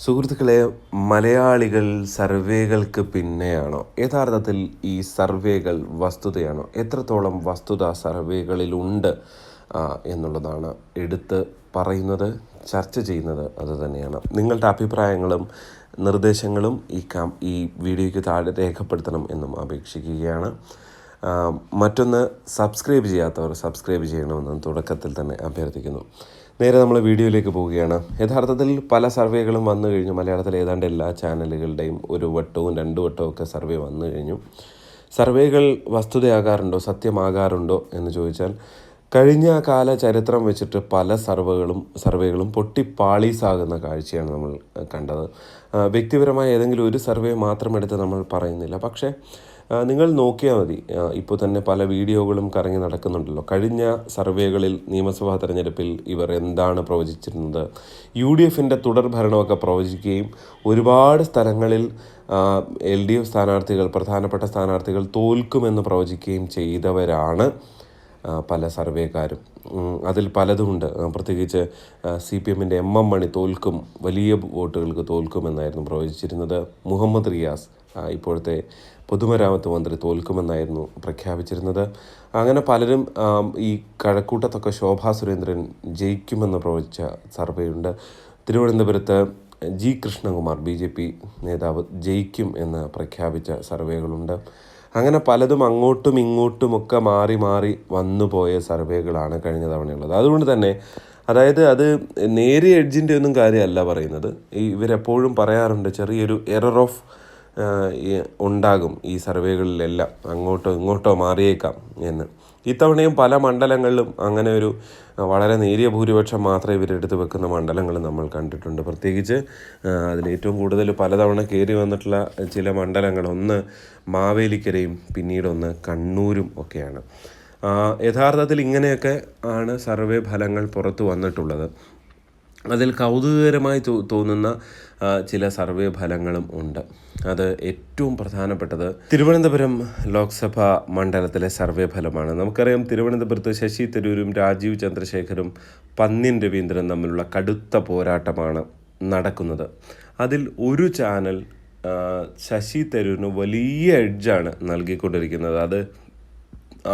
സുഹൃത്തുക്കളെ, മലയാളികൾ സർവേകൾക്ക് പിന്നെയാണോ? യഥാർത്ഥത്തിൽ ഈ സർവേകൾ വസ്തുതയാണോ? എത്രത്തോളം വസ്തുത സർവേകളിലുണ്ട് എന്നുള്ളതാണ് എടുത്ത് പറയുന്നത്, ചർച്ച ചെയ്യുന്നത് അതുതന്നെയാണ്. നിങ്ങളുടെ അഭിപ്രായങ്ങളും നിർദ്ദേശങ്ങളും ഈ വീഡിയോയ്ക്ക് താഴെ രേഖപ്പെടുത്തണം എന്നും അപേക്ഷിക്കുകയാണ്. മറ്റൊന്ന്, സബ്സ്ക്രൈബ് ചെയ്യാത്തവർ സബ്സ്ക്രൈബ് ചെയ്യണമെന്നും തുടക്കത്തിൽ തന്നെ അഭ്യർത്ഥിക്കുന്നു. നേരെ നമ്മൾ വീഡിയോയിലേക്ക് പോവുകയാണ്. യഥാർത്ഥത്തിൽ പല സർവേകളും വന്നു കഴിഞ്ഞു. മലയാളത്തിലെ ഏതാണ്ട് എല്ലാ ചാനലുകളുടെയും ഒരു വട്ടവും രണ്ടു വട്ടവും ഒക്കെ സർവേ വന്നു കഴിഞ്ഞു. സർവേകൾ വസ്തുതയാകാറുണ്ടോ, സത്യമാകാറുണ്ടോ എന്ന് ചോദിച്ചാൽ കഴിഞ്ഞ കാല ചരിത്രം വെച്ചിട്ട് പല സർവേകളും പൊട്ടിപ്പാളീസാകുന്ന കാഴ്ചയാണ് നമ്മൾ കണ്ടത്. വ്യക്തിപരമായ ഏതെങ്കിലും ഒരു സർവേ മാത്രം എടുത്ത് നമ്മൾ പറയുന്നില്ല. പക്ഷേ നിങ്ങൾ നോക്കിയാൽ മതി, ഇപ്പോൾ തന്നെ പല വീഡിയോകളും കറങ്ങി നടക്കുന്നുണ്ടല്ലോ. കഴിഞ്ഞ സർവേകളിൽ നിയമസഭാ തെരഞ്ഞെടുപ്പിൽ ഇവർ എന്താണ് പ്രവചിച്ചിരുന്നത്? UDFൻ്റെ തുടർ ഭരണമൊക്കെ പ്രവചിക്കുകയും ഒരുപാട് സ്ഥലങ്ങളിൽ LDF സ്ഥാനാർത്ഥികൾ, പ്രധാനപ്പെട്ട സ്ഥാനാർത്ഥികൾ തോൽക്കുമെന്ന് പ്രവചിക്കുകയും ചെയ്തവരാണ് പല സർവേക്കാരും. അതിൽ പലതുമുണ്ട്. പ്രത്യേകിച്ച് CPMൻ്റെ MM മണി തോൽക്കും, വലിയ വോട്ടുകൾക്ക് തോൽക്കുമെന്നായിരുന്നു പ്രവചിച്ചിരുന്നത്. മുഹമ്മദ് റിയാസ്, ഇപ്പോഴത്തെ പൊതുമരാമത്ത് മന്ത്രി, തോൽക്കുമെന്നായിരുന്നു പ്രഖ്യാപിച്ചിരുന്നത്. അങ്ങനെ പലരും, ഈ കഴക്കൂട്ടത്തൊക്കെ ശോഭാ സുരേന്ദ്രൻ ജയിക്കുമെന്ന് പ്രവചിച്ച സർവേയുണ്ട്. തിരുവനന്തപുരത്ത് G. കൃഷ്ണകുമാർ BJP നേതാവ് ജയിക്കും എന്ന് പ്രഖ്യാപിച്ച സർവേകളുണ്ട്. അങ്ങനെ പലതും അങ്ങോട്ടും ഇങ്ങോട്ടുമൊക്കെ മാറി മാറി വന്നുപോയ സർവേകളാണ് കഴിഞ്ഞ തവണയുള്ളത്. അതുകൊണ്ട് തന്നെ അത് നേരിയ എഡ്ജിൻ്റെ ഒന്നും കാര്യമല്ല പറയുന്നത്. ഇവരെപ്പോഴും പറയാറുണ്ട് ചെറിയൊരു എറർ ഓഫ് ഉണ്ടാകും ഈ സർവേകളിലെല്ലാം, അങ്ങോട്ടോ ഇങ്ങോട്ടോ മാറിയേക്കാം എന്ന്. ഇത്തവണയും പല മണ്ഡലങ്ങളിലും അങ്ങനെ ഒരു വളരെ നേരിയ ഭൂരിപക്ഷം മാത്രമേ ഇവരെടുത്ത് വെക്കുന്ന മണ്ഡലങ്ങൾ നമ്മൾ കണ്ടിട്ടുണ്ട്. പ്രത്യേകിച്ച് അതിലേറ്റവും കൂടുതൽ പലതവണ കയറി വന്നിട്ടുള്ള ചില മണ്ഡലങ്ങൾ, ഒന്ന് മാവേലിക്കരയും പിന്നീടൊന്ന് കണ്ണൂരും ഒക്കെയാണ്. യഥാർത്ഥത്തിൽ ഇങ്ങനെയൊക്കെ ആണ് സർവേ ഫലങ്ങൾ പുറത്തു വന്നിട്ടുള്ളത്. അതിൽ കൗതുകകരമായി തോന്നുന്ന ചില സർവേ ഫലങ്ങളും ഉണ്ട്. അത് ഏറ്റവും പ്രധാനപ്പെട്ടത് തിരുവനന്തപുരം ലോക്സഭാ മണ്ഡലത്തിലെ സർവേ ഫലമാണ്. നമുക്കറിയാം, തിരുവനന്തപുരത്ത് ശശി തരൂരും രാജീവ് ചന്ദ്രശേഖരും പന്ന്യൻ രവീന്ദ്രൻ തമ്മിലുള്ള കടുത്ത പോരാട്ടമാണ് നടക്കുന്നത്. അതിൽ ഒരു ചാനൽ ശശി തരൂരിന് വലിയ എഡ്ജാണ് നൽകിക്കൊണ്ടിരിക്കുന്നത്. അത്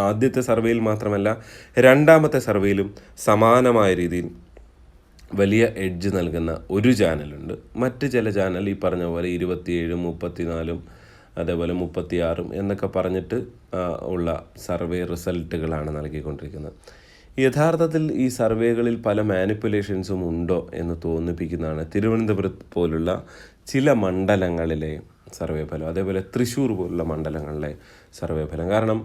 ആദ്യത്തെ സർവേയിൽ മാത്രമല്ല, രണ്ടാമത്തെ സർവേയിലും സമാനമായ രീതിയിൽ വലിയ എഡ്ജ് നൽകുന്ന ഒരു ചാനലുണ്ട്. മറ്റ് ചില ചാനൽ ഈ പറഞ്ഞ പോലെ 27, 34, അതേപോലെ 36 എന്നൊക്കെ പറഞ്ഞിട്ട് ഉള്ള സർവേ റിസൾട്ടുകളാണ് നൽകിക്കൊണ്ടിരിക്കുന്നത്. യഥാർത്ഥത്തിൽ ഈ സർവേകളിൽ പല മാനിപ്പുലേഷൻസും ഉണ്ടോ എന്ന് തോന്നിപ്പിക്കുന്നതാണ് തിരുവനന്തപുരത്ത് പോലുള്ള ചില മണ്ഡലങ്ങളിലെ സർവേ ഫലം, അതേപോലെ തൃശ്ശൂർ പോലുള്ള മണ്ഡലങ്ങളിലെ സർവേ ഫലം. കാരണം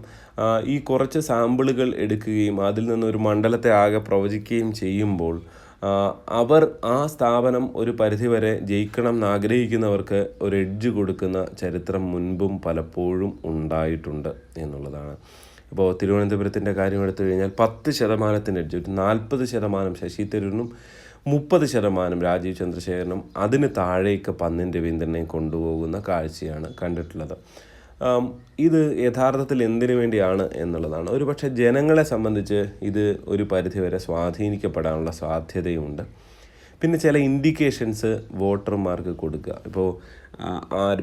ഈ കുറച്ച് സാമ്പിളുകൾ എടുക്കുകയും അതിൽ നിന്നൊരു മണ്ഡലത്തെ ആകെ പ്രവചിക്കുകയും ചെയ്യുമ്പോൾ അവർ ആ സ്ഥാപനം ഒരു പരിധിവരെ ജയിക്കണം എന്നാഗ്രഹിക്കുന്നവർക്ക് ഒരു എഡ്ജ് കൊടുക്കുന്ന ചരിത്രം മുൻപും പലപ്പോഴും ഉണ്ടായിട്ടുണ്ട് എന്നുള്ളതാണ്. ഇപ്പോൾ തിരുവനന്തപുരത്തിൻ്റെ കാര്യം എടുത്തു കഴിഞ്ഞാൽ 10% എഡ്ജ്, ഒരു 40% ശശി തരൂരിനും 30% രാജീവ് ചന്ദ്രശേഖരനും, അതിന് താഴേക്ക് പന്ന്യൻ രവീന്ദ്രനെയും കൊണ്ടുപോകുന്ന കാഴ്ചയാണ് കണ്ടിട്ടുള്ളത്. ഇത് യഥാർത്ഥത്തിൽ എന്തിനു വേണ്ടിയാണ് എന്നുള്ളതാണ്. ഒരുപക്ഷെ ജനങ്ങളെ സംബന്ധിച്ച് ഇത് ഒരു പരിധിവരെ സ്വാധീനിക്കപ്പെടാനുള്ള സാധ്യതയുമുണ്ട്. പിന്നെ ചില ഇൻഡിക്കേഷൻസ് വോട്ടർമാർക്ക് കൊടുക്കുക. ഇപ്പോൾ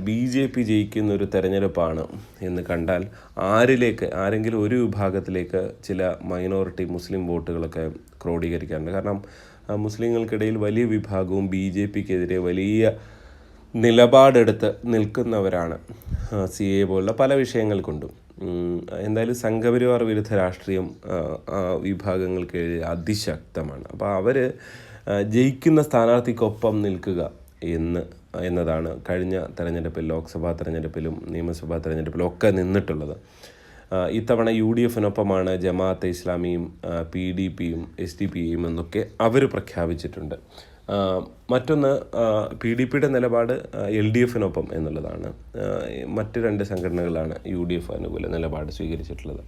BJP ജയിക്കുന്നൊരു തെരഞ്ഞെടുപ്പാണ് എന്ന് കണ്ടാൽ ആരെങ്കിലും ഒരു വിഭാഗത്തിലേക്ക് ചില മൈനോറിറ്റി മുസ്ലിം വോട്ടുകളൊക്കെ ക്രോഡീകരിക്കാറുണ്ട്. കാരണം മുസ്ലിങ്ങൾക്കിടയിൽ വലിയ വിഭാഗവും BJPക്കെതിരെ വലിയ നിലപാടെടുത്ത് നിൽക്കുന്നവരാണ്. CA പോലുള്ള പല വിഷയങ്ങൾ കൊണ്ടും. എന്തായാലും സംഘപരിവാർ വിരുദ്ധ രാഷ്ട്രീയം വിഭാഗങ്ങൾക്ക് അതിശക്തമാണ്. അപ്പോൾ അവർ ജയിക്കുന്ന സ്ഥാനാർത്ഥിക്കൊപ്പം നിൽക്കുക എന്നതാണ് കഴിഞ്ഞ തെരഞ്ഞെടുപ്പിൽ, ലോക്സഭാ തെരഞ്ഞെടുപ്പിലും നിയമസഭാ തെരഞ്ഞെടുപ്പിലും ഒക്കെ നിന്നിട്ടുള്ളത്. ഇത്തവണ UDFനൊപ്പമാണ് ജമാഅത്തെ ഇസ്ലാമിയും PDPയും SDPയും എന്നൊക്കെ അവർ പ്രഖ്യാപിച്ചിട്ടുണ്ട്. മറ്റൊന്ന്, PDPയുടെ നിലപാട് LDFനൊപ്പം എന്നുള്ളതാണ്. മറ്റ് രണ്ട് സംഘടനകളാണ് UDF അനുകൂല നിലപാട് സ്വീകരിച്ചിട്ടുള്ളത്.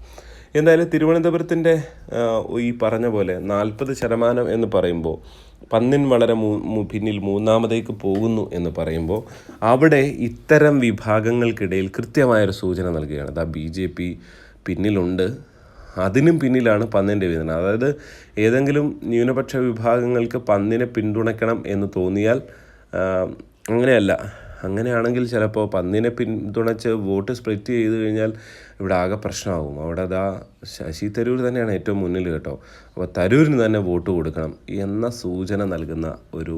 എന്തായാലും തിരുവനന്തപുരത്തിൻ്റെ ഈ പറഞ്ഞ പോലെ 40% എന്ന് പറയുമ്പോൾ, പന്ന്യൻ വളരെ പിന്നിൽ മൂന്നാമതേക്ക് പോകുന്നു എന്ന് പറയുമ്പോൾ, അവിടെ ഇത്തരം വിഭാഗങ്ങൾക്കിടയിൽ കൃത്യമായൊരു സൂചന നൽകുകയാണ്. BJP പിന്നിലുണ്ട്, അതിനും പിന്നിലാണ് പന്ന്യൻ രവീന്ദ്രൻ. അതായത് ഏതെങ്കിലും ന്യൂനപക്ഷ വിഭാഗങ്ങൾക്ക് പന്ന്യനെ പിന്തുണയ്ക്കണം എന്ന് തോന്നിയാൽ അങ്ങനെയല്ല. അങ്ങനെയാണെങ്കിൽ ചിലപ്പോൾ പന്നിനെ പിന്തുണച്ച് വോട്ട് സ്പ്ലിറ്റ് ചെയ്ത് കഴിഞ്ഞാൽ ഇവിടെ ആകെ പ്രശ്നമാകും. അവിടെ ശശി തരൂർ തന്നെയാണ് ഏറ്റവും മുന്നിൽ കേട്ടോ. അപ്പോൾ തരൂരിന് തന്നെ വോട്ട് കൊടുക്കണം എന്ന സൂചന നൽകുന്ന ഒരു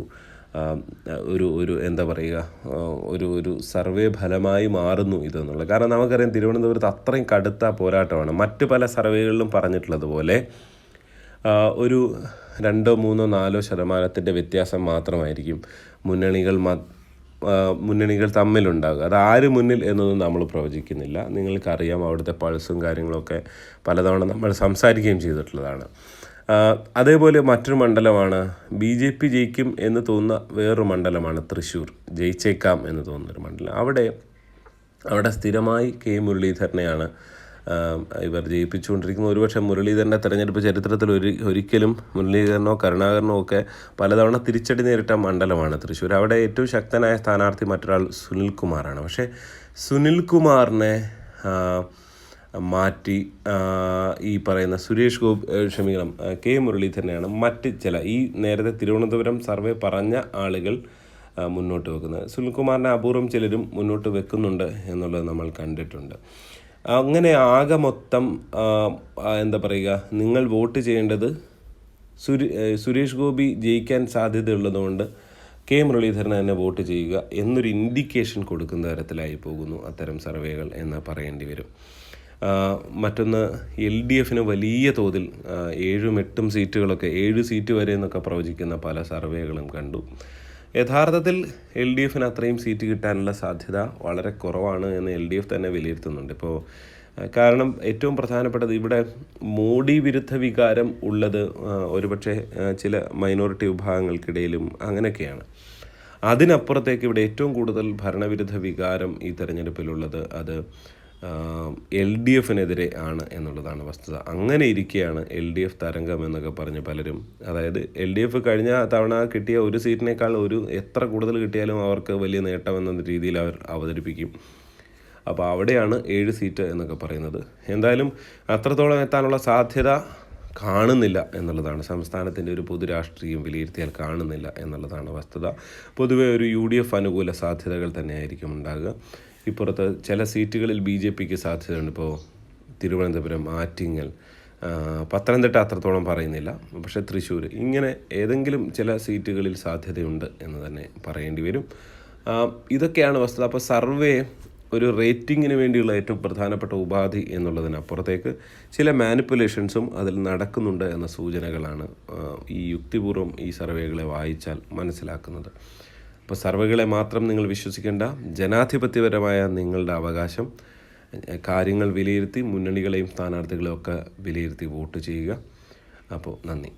എന്താ പറയുക, ഒരു സർവേ ഫലമായി മാറുന്നു ഇതെന്നുള്ളത്. കാരണം നമുക്കറിയാം തിരുവനന്തപുരത്ത് അത്രയും കടുത്ത പോരാട്ടമാണ്. മറ്റ് പല സർവേകളിലും പറഞ്ഞിട്ടുള്ളതുപോലെ ഒരു 2, 3, 4% വ്യത്യാസം മാത്രമായിരിക്കും മുന്നണികൾ തമ്മിലുണ്ടാകുക. അത് ആര് മുന്നിൽ എന്നൊന്നും നമ്മൾ പ്രവചിക്കുന്നില്ല. നിങ്ങൾക്കറിയാം അവിടുത്തെ പൾസും കാര്യങ്ങളൊക്കെ പലതവണ നമ്മൾ സംസാരിക്കുകയും ചെയ്തിട്ടുള്ളതാണ്. അതേപോലെ മറ്റൊരു മണ്ഡലമാണ് BJP ജയിക്കും എന്ന് തോന്നുന്ന വേറൊരു മണ്ഡലമാണ് തൃശ്ശൂർ. ജയിച്ചേക്കാം എന്ന് തോന്നുന്നൊരു മണ്ഡലം. അവിടെ സ്ഥിരമായി K. മുരളീധരനെയാണ് ഇവർ ജയിപ്പിച്ചുകൊണ്ടിരിക്കുന്നത്. ഒരുപക്ഷെ മുരളീധരൻ്റെ തെരഞ്ഞെടുപ്പ് ചരിത്രത്തിൽ ഒരിക്കലും മുരളീധരനോ കരുണാകരനോ ഒക്കെ പലതവണ തിരിച്ചടി നേരിട്ട മണ്ഡലമാണ് തൃശ്ശൂർ. അവിടെ ഏറ്റവും ശക്തനായ സ്ഥാനാർത്ഥി മറ്റൊരാൾ സുനിൽകുമാറാണ്. പക്ഷേ സുനിൽകുമാറിനെ മാറ്റി ഈ പറയുന്ന K. മുരളീധരനെയാണ് മറ്റ് ചില ഈ നേരത്തെ തിരുവനന്തപുരം സർവേ പറഞ്ഞ ആളുകൾ മുന്നോട്ട് വെക്കുന്നത്. സുനിൽകുമാറിനെ അപൂർവം ചിലരും മുന്നോട്ട് വെക്കുന്നുണ്ട് എന്നുള്ളത് നമ്മൾ കണ്ടിട്ടുണ്ട്. അങ്ങനെ ആകെ മൊത്തം എന്താ പറയുക, നിങ്ങൾ വോട്ട് ചെയ്യേണ്ടത് സുരേഷ് ഗോപി ജയിക്കാൻ സാധ്യതയുള്ളതുകൊണ്ട് K. മുരളീധരനെ തന്നെ വോട്ട് ചെയ്യുക എന്നൊരു ഇൻഡിക്കേഷൻ കൊടുക്കുന്ന തരത്തിലായി പോകുന്നു അത്തരം സർവേകൾ എന്ന് പറയേണ്ടി വരും. മറ്റൊന്ന് LDF വലിയ തോതിൽ 7-8 സീറ്റുകളൊക്കെ 7 സീറ്റ് വരെ എന്നൊക്കെ പ്രവചിക്കുന്ന പല സർവേകളും കണ്ടു. യഥാർത്ഥത്തിൽ LDF അത്രയും സീറ്റ് കിട്ടാനുള്ള സാധ്യത വളരെ കുറവാണ് എന്ന് LDF തന്നെ വിലയിരുത്തുന്നുണ്ട്. ഇപ്പോൾ കാരണം ഏറ്റവും പ്രധാനപ്പെട്ടത് ഇവിടെ മോഡി വിരുദ്ധ വികാരം ഉള്ളത് ഒരുപക്ഷെ ചില മൈനോറിറ്റി വിഭാഗങ്ങൾക്കിടയിലും അങ്ങനെയൊക്കെയാണ്. അതിനപ്പുറത്തേക്ക് ഇവിടെ ഏറ്റവും കൂടുതൽ ഭരണവിരുദ്ധ വികാരം ഈ തെരഞ്ഞെടുപ്പിലുള്ളത് അത് LDF ആണ് എന്നുള്ളതാണ് വസ്തുത. അങ്ങനെ ഇരിക്കുകയാണ് LDF തരംഗം എന്നൊക്കെ പറഞ്ഞ് പലരും, അതായത് LDF കഴിഞ്ഞ തവണ കിട്ടിയ ഒരു സീറ്റിനേക്കാൾ എത്ര കൂടുതൽ കിട്ടിയാലും അവർക്ക് വലിയ നേട്ടമെന്ന രീതിയിൽ അവർ അവതരിപ്പിക്കും. അപ്പോൾ അവിടെയാണ് 7 സീറ്റ് എന്നൊക്കെ പറയുന്നത്. എന്തായാലും അത്രത്തോളം എത്താനുള്ള സാധ്യത കാണുന്നില്ല എന്നുള്ളതാണ്. സംസ്ഥാനത്തിൻ്റെ ഒരു പൊതു രാഷ്ട്രീയം വിലയിരുത്തിയാൽ കാണുന്നില്ല എന്നുള്ളതാണ് വസ്തുത. പൊതുവെ ഒരു UDF അനുകൂല സാധ്യതകൾ തന്നെയായിരിക്കും ഉണ്ടാകുക. ഇപ്പുറത്ത് ചില സീറ്റുകളിൽ BJPക്ക് സാധ്യതയുണ്ട്. ഇപ്പോൾ തിരുവനന്തപുരം, ആറ്റിങ്ങൽ, പത്തനംതിട്ട അത്രത്തോളം പറയുന്നില്ല, പക്ഷേ തൃശ്ശൂർ, ഇങ്ങനെ ഏതെങ്കിലും ചില സീറ്റുകളിൽ സാധ്യതയുണ്ട് എന്ന് തന്നെ പറയേണ്ടി വരും. ഇതൊക്കെയാണ് വസ്തുത. അപ്പോൾ സർവേ ഒരു റേറ്റിങ്ങിന് വേണ്ടിയുള്ള ഏറ്റവും പ്രധാനപ്പെട്ട ഉപാധി എന്നുള്ളതിനപ്പുറത്തേക്ക് ചില മാനിപ്പുലേഷൻസും അതിൽ നടക്കുന്നുണ്ട് എന്ന സൂചനകളാണ് ഈ യുക്തിപൂർവ്വം ഈ സർവേകളെ വായിച്ചാൽ മനസ്സിലാക്കുന്നത്. അപ്പോൾ സർവേകളെ മാത്രം നിങ്ങൾ വിശ്വസിക്കേണ്ട. ജനാധിപത്യപരമായ നിങ്ങളുടെ അവകാശം, കാര്യങ്ങൾ വിലയിരുത്തി മുന്നണികളെയും സ്ഥാനാർത്ഥികളെയും ഒക്കെ വിലയിരുത്തി വോട്ട് ചെയ്യുക. അപ്പോൾ നന്ദി.